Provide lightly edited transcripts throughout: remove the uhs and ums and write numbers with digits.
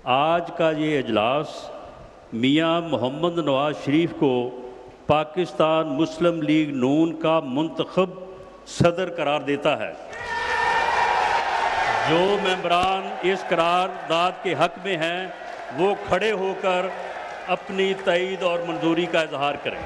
आज का ये इजलास मियाँ मोहम्मद नवाज शरीफ को पाकिस्तान मुस्लिम लीग नून का मुंतखब सदर करार देता है। जो मेंबरान इस करारदाद के हक़ में हैं वो खड़े होकर अपनी तईद और मंजूरी का इजहार करें।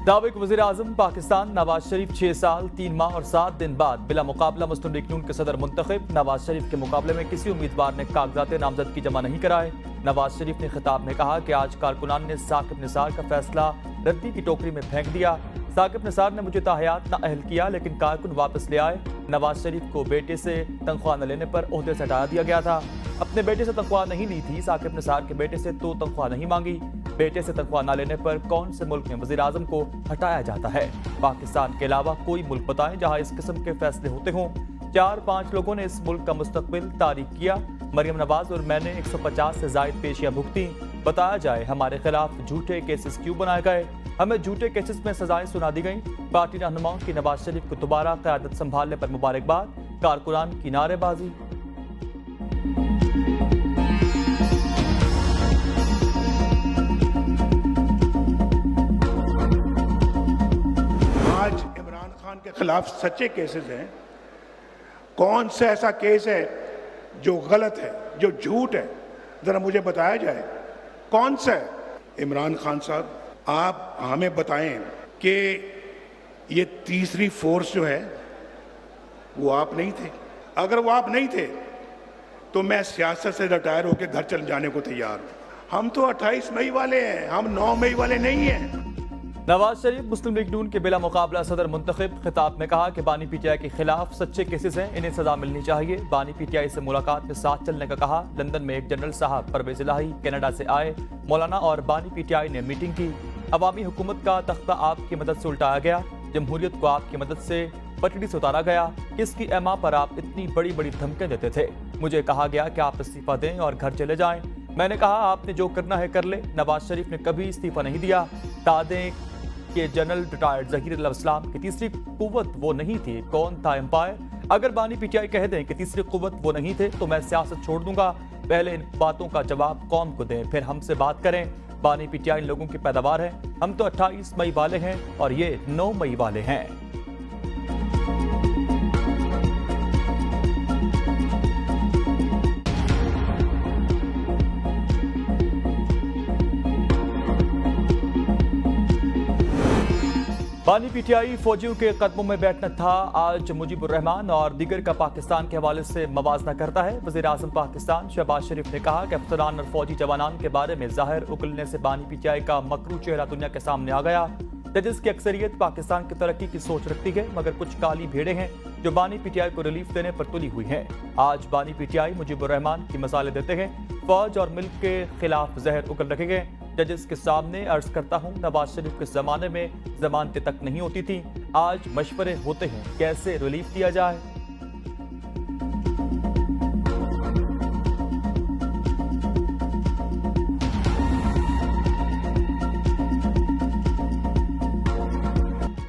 साबिक वज़ीर-ए-आज़म पाकिस्तान नवाज शरीफ 6 साल 3 माह और 7 दिन बाद बिला मुकाबला मुस्लिम लीग नून के सदर मुंतखब। नवाज शरीफ के मुकाबले में किसी उम्मीदवार ने कागजात नामजदगी जमा नहीं कराए। नवाज शरीफ ने खिताब में कहा कि आज कारकुनान ने साकिब निसार का फैसला रद्दी की टोकरी में फेंक दिया। साकिब निसार ने मुझे ताहयात नाअहल किया, लेकिन कारकुन वापस ले आए। नवाज शरीफ को बेटे से तनख्वाह न लेने पर ओहदे से हटा दिया गया था। अपने बेटे से तनख्वाह नहीं ली थी। साकिब निसार के बेटे से तो तनख्वाह नहीं मांगी। बेटे से तनख्वाह न लेने पर कौन से मुल्क में वज़ीर आज़म को हटाया जाता है? पाकिस्तान के अलावा कोई मुल्क बताएं जहां इस किस्म के फैसले होते हों। 4-5 लोगों ने इस मुल्क का मुस्तकबिल तारीख किया। मरियम नवाज और मैंने 150 से ज़ायद पेशियां भुगती। बताया जाए हमारे खिलाफ झूठे केसेस क्यों बनाए गए? हमें झूठे केसेस में सजाएं सुना दी गई। पार्टी रहनुमाओं की नवाज शरीफ को दोबारा क़यादत संभालने पर मुबारकबाद। कारकुनान की नारेबाजी। आज इमरान खान के खिलाफ सच्चे केसेस हैं। कौन सा ऐसा केस है जो गलत है, जो झूठ है? जरा मुझे बताया जाए कौन सा है? इमरान खान साहब, आप हमें बताएं कि ये तीसरी फोर्स जो है वो आप नहीं थे। अगर वो आप नहीं थे तो मैं सियासत से रिटायर होकर घर चले जाने को तैयार हूं। हम तो 28 मई वाले हैं, हम 9 मई वाले नहीं हैं। नवाज शरीफ मुस्लिम लीग नून के बिला मुकाबला सदर मुंतखब। खिताब में कहा कि बानी पीटीआई के खिलाफ सच्चे केसेस हैं, इन्हें सजा मिलनी चाहिए। बानी पीटीआई से मुलाकात में साथ चलने का कहा। लंदन में एक जनरल साहब परवेज इलाही कनाडा से आए। मौलाना और बानी पीटीआई ने मीटिंग की। अवामी हुकूमत का तख्ता आपकी मदद से उल्टाया गया। जमहूरियत को आपकी मदद से पटड़ी से उतारा गया। किसकी एमा पर आप इतनी बड़ी बड़ी धमकियां देते थे? मुझे कहा गया कि आप इस्तीफा दें और घर चले जाएं। मैंने कहा आपने जो करना है कर ले। नवाज शरीफ ने कभी इस्तीफा नहीं दिया। तादें कि जनरल रिटायर्ड ज़हीर इस्लाम की तीसरी कुव्वत वो नहीं थी। कौन था एम्पायर? अगर बानी पीटीआई कह दें कि तीसरी कुव्वत वो नहीं थे तो मैं सियासत छोड़ दूंगा। पहले इन बातों का जवाब कौम को दें, फिर हमसे बात करें। बानी पीटीआई लोगों की पैदावार है। हम तो 28 मई वाले हैं और ये 9 मई वाले हैं। बानी पीटीआई फौजियों के कदमों में बैठना था। आज मुजीबुर रहमान और दीगर का पाकिस्तान के हवाले से मवाजना करता है। वज़ीर आज़म पाकिस्तान शहबाज शरीफ ने कहा कि अफसरान और फौजी जवानान के बारे में ज़ाहिर उगलने से बानी पीटीआई का मकरू चेहरा दुनिया के सामने आ गया। जजेस की अक्सरियत पाकिस्तान की तरक्की की सोच रखती है, मगर कुछ काली भेड़ें हैं जो बानी पीटीआई को रिलीफ देने पर तुली हुई हैं। आज बानी पीटीआई मुजीबुर रहमान की मिसालें देते हैं। फौज और मिल्क के खिलाफ जहर उगल रखे गए। जजेस के सामने अर्ज करता हूं, नवाज शरीफ के ज़माने में जमानतें तक नहीं होती थी। आज मशवरे होते हैं कैसे रिलीफ दिया जाए।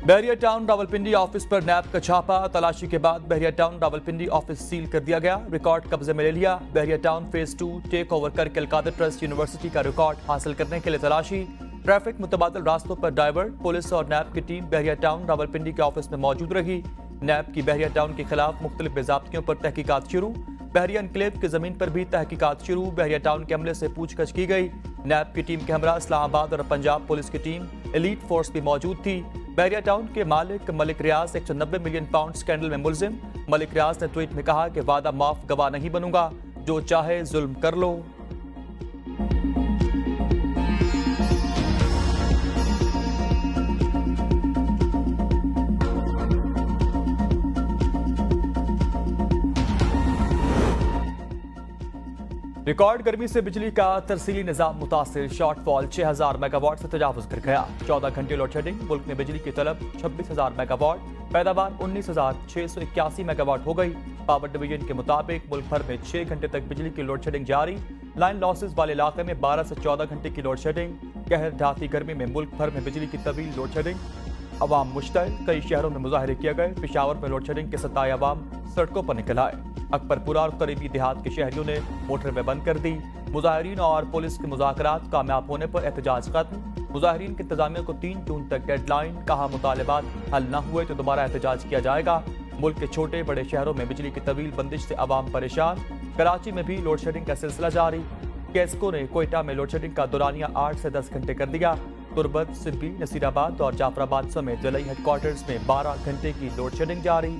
बहरिया टाउन रावलपिंडी ऑफिस पर नैब का छापा। तलाशी के बाद बहरिया टाउन रावलपिंडी ऑफिस सील कर दिया गया। रिकॉर्ड कब्जे में ले लिया। बहरिया टाउन फेज 2 टेक ओवर करके अलकादर ट्रस्ट यूनिवर्सिटी का रिकॉर्ड हासिल करने के लिए तलाशी। ट्रैफिक मुतबादल रास्तों पर डाइवर्ट। पुलिस और नैब की टीम बहरिया टाउन रावलपिंडी के ऑफिस में मौजूद रही। नैब की बहरिया टाउन के खिलाफ मुख्तलिफ बेज़ाब्तियों पर तहकीकात शुरू। बहरिया एनक्लेव की जमीन पर भी तहकीकात शुरू। बहरिया टाउन के अमले से पूछताछ की गई। नैब की टीम के हमरा इस्लामाबाद और पंजाब पुलिस की टीम एलीट फोर्स भी मौजूद थी। बहरिया टाउन के मालिक मलिक रियाज 190 मिलियन पाउंड स्कैंडल में मुलजिम। मलिक रियाज ने ट्वीट में कहा कि वादा माफ गवाह नहीं बनूंगा, जो चाहे जुल्म कर लो। रिकॉर्ड गर्मी से बिजली का तरसीली निजाम मुतासिर। शॉर्टफॉल 6000 मेगावाट से तजावुज कर गया। 14 घंटे लोड शेडिंग। मुल्क में बिजली की तलब 26,000 मेगावाट। पैदावार 19,681 मेगावाट हो गई। पावर डिवीजन के मुताबिक मुल्क भर में 6 घंटे तक बिजली की लोड शेडिंग जारी। लाइन लॉसेज वाले इलाके में 12 से 14 घंटे की लोड शेडिंग। कहर ढाती गर्मी में मुल्क भर में बिजली की तवील लोड शेडिंग। अवाम मुश्तइल। कई शहरों में मुजाहरे किए गए। पेशावर में लोड शेडिंग के सताए अवाम सड़कों पर निकल आए। अकबरपुरा और करीबी देहात के शहरियों ने मोटरवे बंद कर दी। मुजाहिरीन और पुलिस के मुज़ाकरात कामयाब होने पर एहतजाज खत्म। मुजाहिरीन की इंतजामिया को 3 जून तक डेडलाइन, कहा मुतालबात हल न हुए तो दोबारा एहतजाज किया जाएगा। मुल्क के छोटे बड़े शहरों में बिजली की तवील बंदिश से आवाम परेशान। कराची में भी लोड शेडिंग का सिलसिला जारी। कैस्को ने कोयटा में लोड शेडिंग का दौरानिया 8 से 10 घंटे कर दिया। तुरबत, सिब्बी, नसीराबाद और जाफराबाद समेत जिला हेडक्वार्टर्स में 12 घंटे की लोड शेडिंग जारी।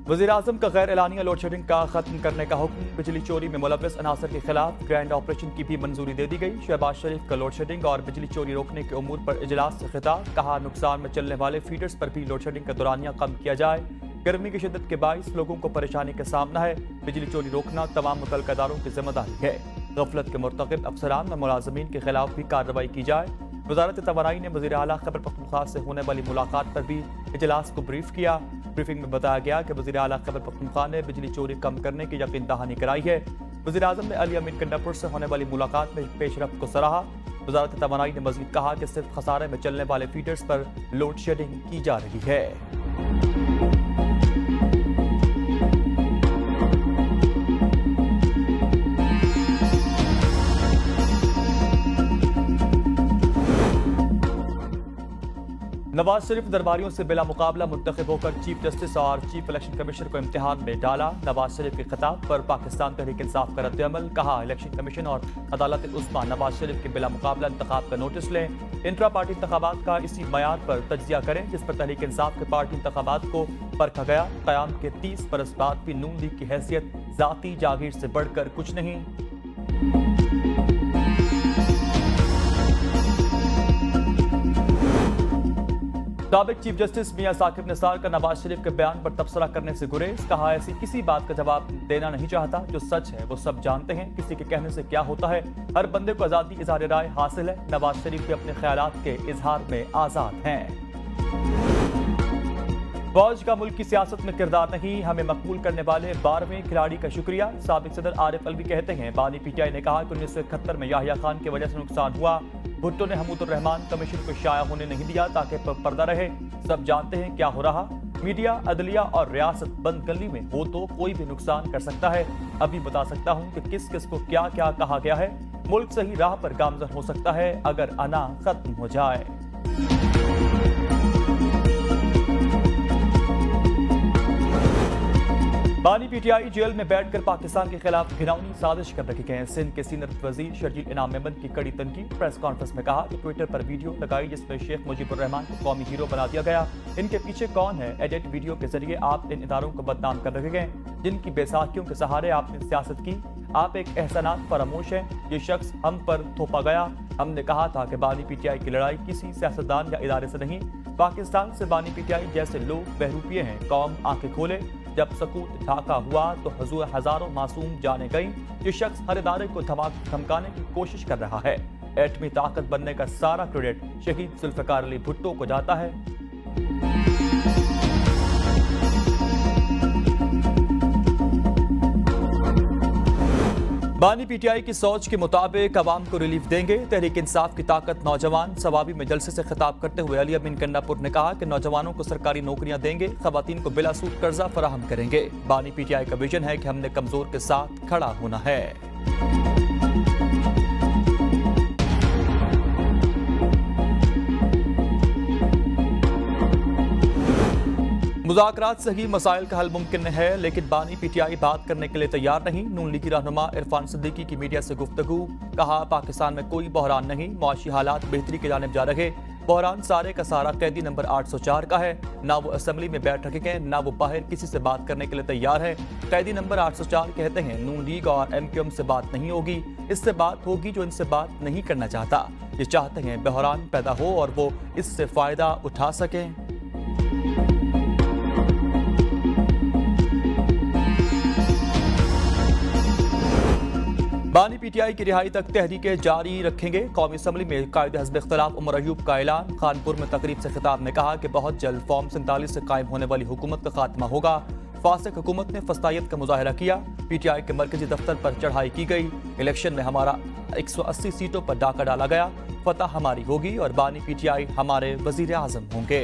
वज़ीर-ए-आज़म का गैर एलानिया लोड शेडिंग का खत्म करने का हुक्म। बिजली चोरी में मुलव्वस अनासर के खिलाफ ग्रैंड ऑपरेशन की भी मंजूरी दे दी गई। शहबाज शरीफ का लोड शेडिंग और बिजली चोरी रोकने के उमूर पर इजलास से खिताब, कहा नुकसान में चलने वाले फीडर्स पर भी लोड शेडिंग का दौरानिया कम किया जाए। गर्मी की शिद्दत के बाइस लोगों को परेशानी का सामना है। बिजली चोरी रोकना तमाम मुतल्लिक़ इदारों की जिम्मेदारी है। गफलत के मुर्तकिब अफसरान व मुलाज़मीन के खिलाफ भी कार्रवाई की जाए। वज़ारत तवानाई ने वज़ीर आला खैबर पख्तूनख्वा से होने वाली मुलाकात पर भी इजलास को ब्रीफ किया। ब्रीफिंग में बताया गया कि वज़ीर आला खैबर पख्तूनख्वा ने बिजली चोरी कम करने की यकीन दहानी कराई है। वज़ीर आज़म ने अली अमीन कंडापुर से होने वाली मुलाकात में पेशरफ्त को सराहा। वज़ारत तवानाई ने मज़ीद कहा कि सिर्फ खसारे में चलने वाले फीडर्स पर लोड शेडिंग की जा रही है। नवाज शरीफ दरबारियों से बिला मुकाबला मुंतखब होकर चीफ जस्टिस और चीफ इलेक्शन कमिश्नर को इम्तिहान में डाला। नवाज शरीफ के खिताब पर पाकिस्तान तहरीक इंसाफ का रद्द-ए-अमल, कहा इलेक्शन कमीशन और अदालत उस्मा नवाज शरीफ के बिला मुकाबला इंतखाब का नोटिस लें। इंट्रा पार्टी इंतखाबात का इसी मयार पर तज्जिया करें जिस पर तहरीक इंसाफ के पार्टी इंतखाबात को परखा गया। क़याम के 30 बरस बाद भी नून लीग की हैसियत जाती जागीर से बढ़कर कुछ नहीं। साबिक चीफ जस्टिस मियां साकिब निसार का नवाज शरीफ के बयान पर तबसरा करने से गुरेज, कहा ऐसी किसी बात का जवाब देना नहीं चाहता। जो सच है वो सब जानते हैं, किसी के कहने से क्या होता है। हर बंदे को आज़ादी इज़हार राय हासिल है। नवाज शरीफ भी अपने ख्यालात के इजहार में आज़ाद हैं। फौज का मुल्क की सियासत में किरदार नहीं, हमें मकबूल करने वाले 12वें खिलाड़ी का शुक्रिया। साबिक सदर आरिफ अलवी कहते हैं बानी पीटीआई ने कहा कि 1971 में याहिया खान की वजह से नुकसान हुआ। भुट्टो ने हमूदुर रहमान कमीशन को शाया होने नहीं दिया ताकि पर्दा रहे। सब जानते हैं क्या हो रहा। मीडिया, अदलिया और रियासत बंद गली में हो तो कोई भी नुकसान कर सकता है। अभी बता सकता हूं कि किस किस को क्या क्या कहा गया है। मुल्क सही राह पर गामजन हो सकता है अगर अना खत्म हो जाए। बानी पीटीआई जेल में बैठकर पाकिस्तान के खिलाफ घिनौनी साजिश कर रखे गए। सिंध के सीनियर वजीर शर्जील इनाम मेमन की कड़ी तनकीद। प्रेस कॉन्फ्रेंस में कहा कि ट्विटर पर वीडियो लगाई जिसमें शेख मुजीबुर रहमान को कौमी हीरो बना दिया गया। इनके पीछे कौन है? एडिट वीडियो के जरिए आप इन इदारों को बदनाम कर रखे गए जिनकी बेसाखियों के सहारे आपने सियासत की। आप एक एहसानात फरामोश हैं। ये शख्स हम पर थोपा गया। हमने कहा था कि बानी पीटीआई की लड़ाई किसी सियासतदान या इदारे से नहीं, पाकिस्तान से बानी पीटीआई जैसे लोग बहरूपिये हैं। कौम आंखें खोले। जब सकूत ढाका हुआ तो हुजूर हजारों मासूम जाने गई। ये शख्स हर इदारे को धमकाने की कोशिश कर रहा है। एटमी ताकत बनने का सारा क्रेडिट शहीद जुल्फिकार अली भुट्टो को जाता है। बानी पीटीआई की सोच के मुताबिक अवाम को रिलीफ देंगे। तहरीक इंसाफ की ताकत नौजवान। सवाबी में जलसे से खिताब करते हुए अली अमीन कंडापुर ने कहा कि नौजवानों को सरकारी नौकरियां देंगे, खवातीन को बिला सूद कर्जा फराहम करेंगे। बानी पीटीआई का विजन है कि हमने कमजोर के साथ खड़ा होना है। मुज़ाकरात से ही मसाइल का हल मुमकिन है, लेकिन बानी पीटीआई बात करने के लिए तैयार नहीं। नून लीगी रहनुमा इरफान सिद्दीकी की मीडिया से गुफ्तगू, कहा पाकिस्तान में कोई बहरान नहीं, मुआशी हालात बेहतरी की जानिब जा रहे। बहरान सारे का सारा कैदी नंबर 804 का है। ना वो असेंबली में बैठ रखे गए, ना वो बाहर किसी से बात करने के लिए तैयार है। कैदी नंबर 804 कहते हैं नून लीग और MQM से बात नहीं होगी, इससे बात होगी जो इनसे बात नहीं करना चाहता। ये चाहते हैं बहरान पैदा हो और वो इससे फायदा उठा सकें। बानी पीटीआई की रिहाई तक तहरीकें जारी रखेंगे। कौमी असम्बली में कायदे हज़्ब इख्तिलाफ उमर अयूब का ऐलान। खानपुर में तकरीब से खिताब में कहा कि बहुत जल्द फॉर्म 47 से कायम होने वाली हुकूमत का खात्मा होगा। फासिक हुकूमत ने फस्तायत का मुजाहरा किया। पीटीआई के मरकजी दफ्तर पर चढ़ाई की गई। इलेक्शन में हमारा 180 सीटों पर डाका डाला गया। फतह हमारी होगी और बानी पीटीआई हमारे वजीर आजम होंगे।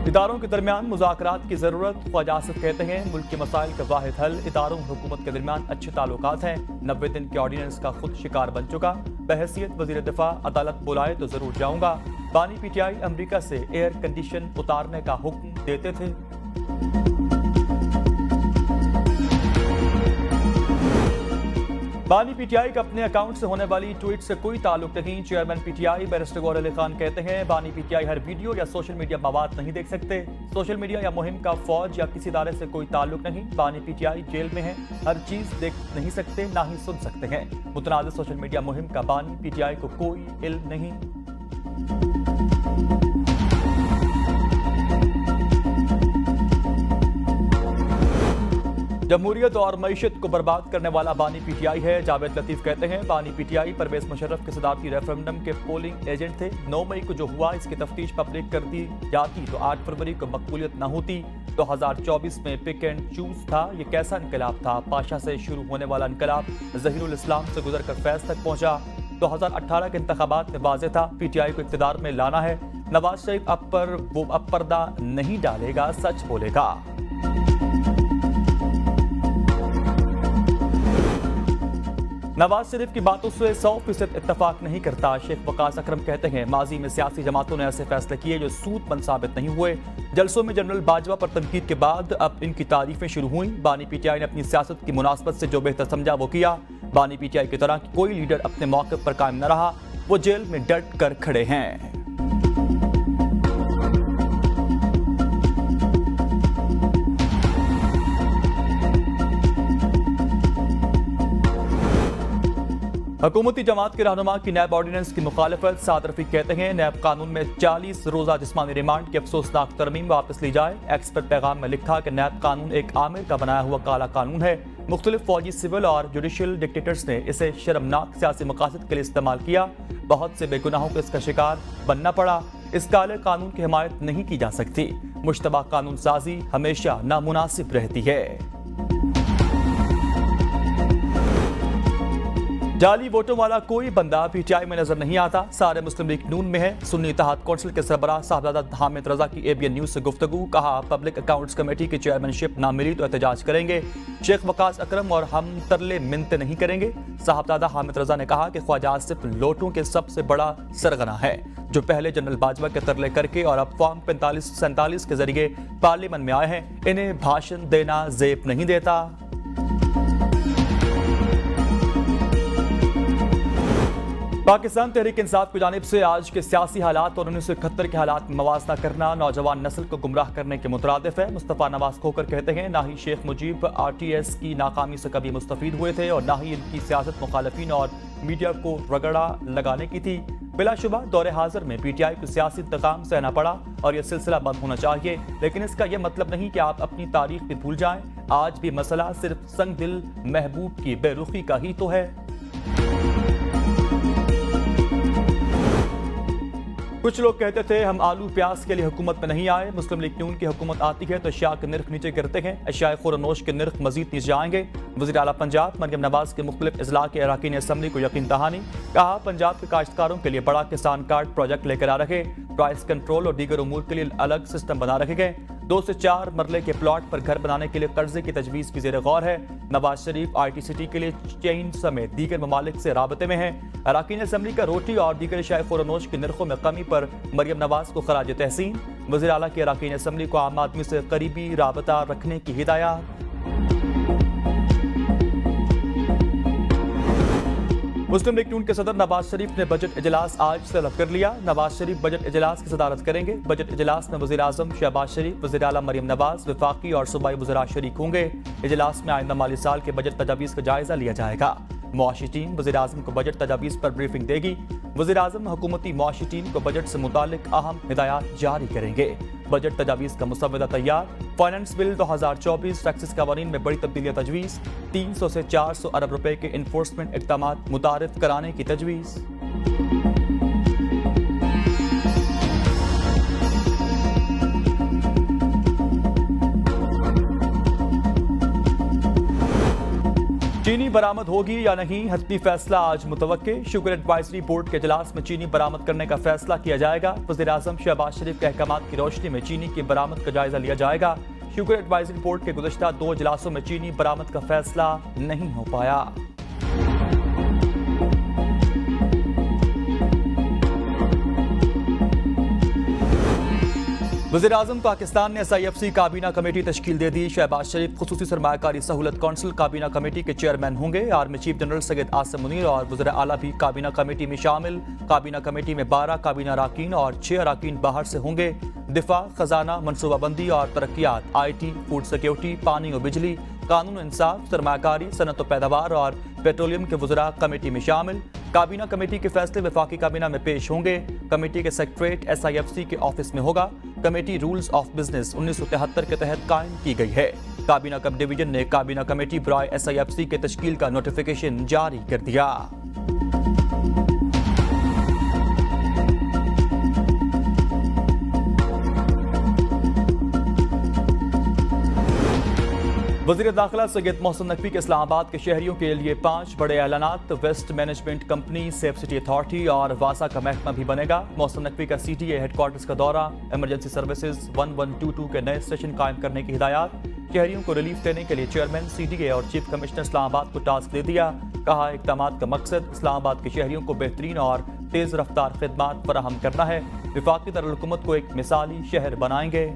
इदारों के दरमियान मुज़ाकरात की जरूरत। ख्वाजा आसिफ कहते हैं मुल्क के मसाइल का वाहिद हल इदारों और हुकूमत के दरमियान अच्छे ताल्लुकात हैं। 90 दिन के ऑर्डिनेंस का खुद शिकार बन चुका। बहैसियत वजीर दिफा अदालत बुलाए तो जरूर जाऊंगा। बानी पीटीआई अमरीका से एयर कंडीशन उतारने का हुक्म देते थे। बानी पीटीआई का अपने अकाउंट से होने वाली ट्वीट से कोई ताल्लुक नहीं। Chairman PTI barrister Gohar Ali Khan कहते हैं बानी पीटीआई हर वीडियो या सोशल मीडिया मवाद नहीं देख सकते। सोशल मीडिया या मुहिम का फौज या किसी इदारे से कोई ताल्लुक नहीं। बानी पीटीआई जेल में है, हर चीज देख नहीं सकते ना ही सुन सकते हैं। मुतनाज़ सोशल मीडिया मुहिम का बानी पीटीआई को कोई इल्म नहीं। जमहूरियत और मईशत को बर्बाद करने वाला बानी पीटीआई है। जावेद लतीफ कहते हैं बानी पीटीआई परवेज मुशर्रफ के सदारती रेफरेंडम के पोलिंग एजेंट थे। 9 मई को जो हुआ इसकी तफ्तीश पब्लिक कर दी जाती तो 8 फरवरी को मकबूलियत न होती। 2024 में पिक एंड चूज था। ये कैसा इनकलाब था? पाशा से शुरू होने वाला इनकलाब ज़हीरुल इस्लाम से गुजर कर फैज तक पहुंचा। 2018 के इंतखाबात में वाज़ेह था पीटीआई को इक़्तिदार में लाना है। नवाज शरीफ अब पर्दा नहीं डालेगा, सच बोलेगा। नवाज शरीफ की बातों से 100% इत्तफाक नहीं करता। शेख वकास अकरम कहते हैं माजी में सियासी जमातों ने ऐसे फैसले किए जो सूदमंद साबित नहीं हुए। जलसों में जनरल बाजवा पर तनकीद के बाद अब इनकी तारीफें शुरू हुई। बानी पीटीआई ने अपनी सियासत की मुनासबत से जो बेहतर समझा वो किया। बानी पीटीआई की तरह कोई लीडर अपने मौके पर कायम न रहा। वो जेल में डट कर खड़े हैं। हुकूमती जमात के रहनुमा की नैब ऑर्डिनेंस की मुखालफत। साद रफीक कहते हैं नैब कानून में 40 रोजा जिस्मानी रिमांड की अफसोसनाक तरमीम वापस ली जाए। एक्सपर्ट पैगाम में लिखा कि नैब कानून एक आमिर का बनाया हुआ काला कानून है। मुख्तलिफ फौजी, सिविल और जुडिशल डिक्टेटर्स ने इसे शर्मनाक सियासी मकासद के लिए इस्तेमाल किया। बहुत से बेगुनाहों को इसका शिकार बनना पड़ा। इस काले कानून की हिमायत नहीं की जा सकती। मुश्तबा कानून साजी हमेशा नामुनासिब रहती है। जाली वोटों वाला कोई बंदा पीटीआई में नजर नहीं आता। सारे मुस्लिम लीग नून में है। सुन्नी इत्तेहाद कौंसिल के सरबराह साहबजादा हामिद रजा की एबीएन न्यूज से गुफ्तगू। कहा पब्लिक अकाउंट्स कमेटी की चेयरमैनशिप ना मिली तो एहतजाज करेंगे। शेख वकास अकरम और हम तरले मिन्नतें नहीं करेंगे। साहबजादा हामिद रजा ने कहा कि ख्वाजा आसिफ लोटों के सबसे बड़ा सरगना है जो पहले जनरल बाजवा के तरले करके और अब फॉर्म 45-47 के जरिए पार्लियामेंट में आए हैं। इन्हें भाषण देना जेब नहीं देता। पाकिस्तान तहरीक इंसाफ की जानिब से आज के सियासी हालात और 1971 के हालात में मवाजना करना नौजवान नस्ल को गुमराह करने के मुतरादिफ है। मुस्तफ़ा नवाज खोकर कहते हैं ना ही शेख मुजीब RTS की नाकामी से कभी मुस्तफीद हुए थे और ना ही इनकी सियासत मुखालफीन और मीडिया को रगड़ा लगाने की थी। बिलाशुबा दौरे हाजिर में पीटीआई को सियासी इंतकाम सहना पड़ा और यह सिलसिला बंद होना चाहिए। लेकिन इसका यह मतलब नहीं कि आप अपनी तारीख भी भूल जाएं। आज भी मसला सिर्फ संग दिल महबूब की बेरुखी का ही तो है। कुछ लोग कहते थे हम आलू प्याज के लिए हुकूमत में नहीं आए। मुस्लिम लीग नून की हुकूमत आती है तो अशिया के निर्ख नीचे गिरते हैं। अशियाए खुरनोश के निर्ख मजीद नीचे आएंगे। वज़ीर आला पंजाब मरियम नवाज के मुख्तलिफ इजला के अरकान असम्बली को यकीन दहानी। कहा पंजाब के काश्तकारों के लिए बड़ा किसान कार्ड प्रोजेक्ट लेकर आ रखे। प्राइस कंट्रोल और दीगर उमूर के लिए अलग सिस्टम बना रखे गए। 2 से 4 मरले के प्लॉट पर घर बनाने के लिए कर्जे की तजवीज़ की ज़ेर गौर है। नवाज शरीफ IT सिटी के लिए चीन समेत दीगर ममालिक से राबते में है। अरकान असम्बली का रोटी और दीगर अशियाए खुरनोश की निर्खों में कमी पर मरियम नवाज को खराज तहसीन। वज़ीर आला की अरकान असम्बली को आम आदमी से करीबी राबता रखने की हिदायत। मुस्लिम लीग नून के सदर नवाज शरीफ ने बजट इजलास आज से तलब कर लिया। नवाज शरीफ बजट इजलास की सदारत करेंगे। बजट इजलास में वज़ीर आज़म शहबाज शरीफ, वज़ीर आला मरियम नवाज, वफाकी और सूबाई वज़रा शरीक होंगे। इजलास में आइंदा माली साल के बजट तजावीज़ का जायजा लिया जाएगा। मुआशी टीम वज़ीर आज़म को बजट तजावीज़ पर ब्रीफिंग देगी। वज़ीर आज़म हुकूमती मुआशी टीम को बजट से मुतालिक अहम हिदायत जारी करेंगे। बजट तजावीज़ का मुसव्वदा तैयार। फाइनेंस बिल 2024 टैक्सेस कवानीन में बड़ी तब्दीलियाँ तजवीज़। 300 से 400 अरब रुपए के इन्फोर्समेंट इक़दामात मुतारिफ कराने की तजवीज़। चीनी बरामद होगी या नहीं, हतमी फैसला आज मुतवक्के। शुगर एडवाइजरी बोर्ड के इजलास में चीनी बरामद करने का फैसला किया जाएगा। वज़ीर-ए-आज़म शहबाज शरीफ के अहकामात की रोशनी में चीनी की बरामद का जायजा लिया जाएगा। शुगर एडवाइजरी बोर्ड के गुज़श्ता 2 इजलासों में चीनी बरामद का फैसला नहीं हो पाया। वज़ीर-ए-आज़म पाकिस्तान ने SIFC काबीना कमेटी तश्कील दे दी। शहबाज शरीफ खुसूसी सरमायाकारी सहूलत कौंसिल काबीना कमेटी के चेयरमैन होंगे। Army chief general Syed Asim Munir और वज़ीर आला भी काबीना कमेटी में शामिल। काबीना कमेटी में 12 काबीना अरकान और 6 अरकान बाहर से होंगे। दिफा, खजाना, मनसूबाबंदी और तरक्यात, IT, फूड सिक्योरिटी, पानी और बिजली, कानून इंसाफ, सरमायाकारी, सनत और पैदावार और पेट्रोलियम के वज़रा कमेटी में शामिल। काबीना कमेटी के फैसले वफाकी काबीना में पेश होंगे। कमेटी के सेक्रेटरीट SIFC के ऑफिस में होगा। कमेटी रूल्स ऑफ बिजनेस 1973 के तहत कायम की गई है। काबीना कब डिवीजन ने काबीना कमेटी बराए SIFC के तश्कील का नोटिफिकेशन जारी कर दिया। वज़ीर दाखिला सैयद मोहसिन नकवी के इस्लामाबाद के शहरियों के लिए 5 बड़े ऐलानात। Waste management company, safe city authority और वासा का महकमा भी बनेगा। मोहसिन नकवी का CTA हेडक्वार्टर्स का दौरा, इमरजेंसी सर्विसेज 1122 के नए स्टेशन कायम करने की हिदायत। शहरियों को रिलीफ देने के लिए चेयरमैन, CDA और चीफ कमिश्नर इस्लामाबाद को टास्क दे दिया। कहा, इक़दामात का मकसद इस्लामाबाद के शहरियों को बेहतरीन और तेज़ रफ्तार खिदमात फराहम करना है। वफाकी दारुल-हुकूमत को एक मिसाली शहर बनाएंगे।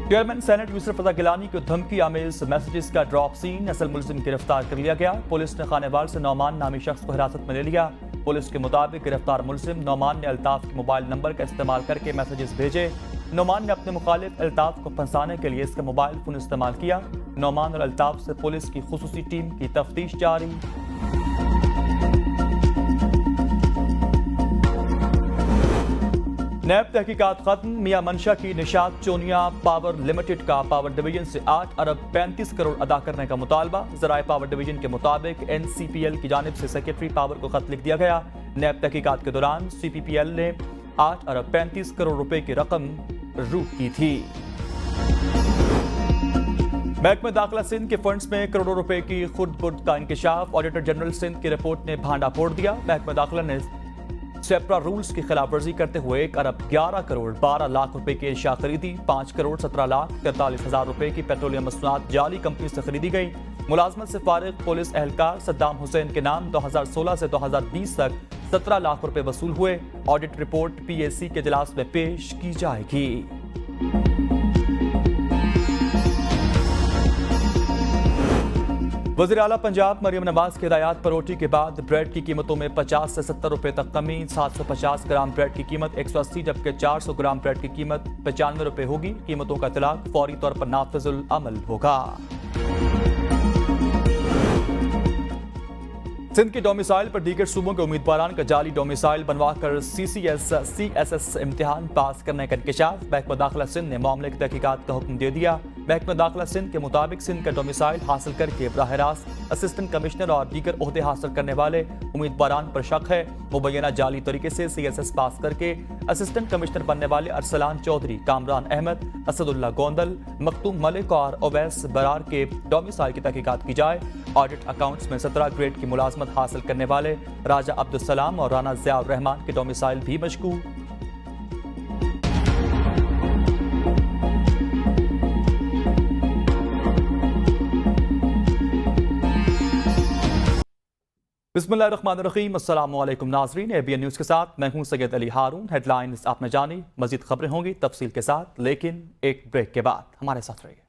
चेयरमैन सेनेट यूसुफ रज़ा गिलानी को धमकी आमेज मैसेजेस का ड्रॉप सीन। असल मुलजिम गिरफ्तार कर लिया गया। पुलिस ने खानेवाल से नौमान नामी शख्स को हिरासत में ले लिया। पुलिस के मुताबिक गिरफ्तार मुलजिम नौमान ने अल्ताफ के मोबाइल नंबर का इस्तेमाल करके मैसेजेस भेजे। नौमान ने अपने मुखालिफ अल्ताफ को फंसाने के लिए इसका मोबाइल फोन इस्तेमाल किया। नौमान और अल्ताफ से पुलिस की खुसूसी टीम की तफ्तीश जारी। नैब तहकीकात खत्म। मियां मनशा की निशात चोनिया पावर लिमिटेड का पावर डिवीजन से 8 अरब 35 करोड़ अदा करने का मुतालबा। ज़राए पावर डिवीजन के मुताबिक NCPL की जानिब से सेक्रेटरी पावर को खत लिख दिया गया। नैब तहकीकात के दौरान CPPL ने 8 अरब 35 करोड़ रुपए की रकम रूट की थी। महकमा दाखिला सिंध के फंड्स में करोड़ों रुपए की खुर्द-बुर्द का इंकशाफ। ऑडिटर जनरल सिंध की रिपोर्ट ने भांडा फोड़ दिया। महकमा दाखिला ने सेप्रा रूल्स की खिलाफ वर्जी करते हुए 1 अरब 11 करोड़ 12 लाख रुपए की एशिया खरीदी। 5 करोड़ 17 लाख 43 हजार रुपए की पेट्रोलियम मसनूआत जाली कंपनी से खरीदी गई। मुलाजमत से फारिग पुलिस एहलकार सद्दाम हुसैन के नाम 2016 से 2020 तक 17 लाख रुपए वसूल हुए। ऑडिट रिपोर्ट PAC के इजलास में पेश की जाएगी। वज़ीर आला पंजाब मरियम नवाज की हिदायत पर रोटी के बाद ब्रेड की कीमतों में 50 से 70 रुपए तक कमी। 750 ग्राम ब्रेड की कीमत 180 जबकि 400 ग्राम ब्रेड की कीमत 95 रुपए होगी। कीमतों का इतलाक फौरी तौर पर नाफिजुल अमल होगा। सिंध के डोमिसाइल पर दीगर सूबों के उम्मीदवारान का जाली डोमिसाइल बनवाकर CSS इम्तिहान पास करने का इंकशाफ। महकमा दाखिला सिंध ने मामले की तहकीकात का हुक्म दे दिया। महकमा दाखिला सिंध के मुताबिक सिंध का डोमिसाइल हासिल करके बराह रास्त असिस्टेंट कमिश्नर और दीगर ओहदे हासिल करने वाले उम्मीदवारान पर शक है। मुबैना जाली तरीके से CSS पास करके असिस्टेंट कमिश्नर बनने वाले अरसलान चौधरी, कामरान अहमद, असदुल्ला गोंदल, मखतूम मलिक और ओवैस बरार के डोमिसाइल की तहकीकात की जाए। ऑडिट अकाउंट्स में 17 ग्रेड की मुलाजमत हासिल करने वाले राजा अब्दुल सलाम और राना ज़िया रहमान के डोमिसाइल भी मशकूक। बिस्मिल्लाहिर्रहमानिर्रहीम। अस्सलाम वालेकुम नाज़रीन, ABN न्यूज़ के साथ मैं हूं सैयद अली हारून। हेडलाइंस आपने जानी, मजीद खबरें होंगी तफसील के साथ, लेकिन एक ब्रेक के बाद हमारे साथ रहिए।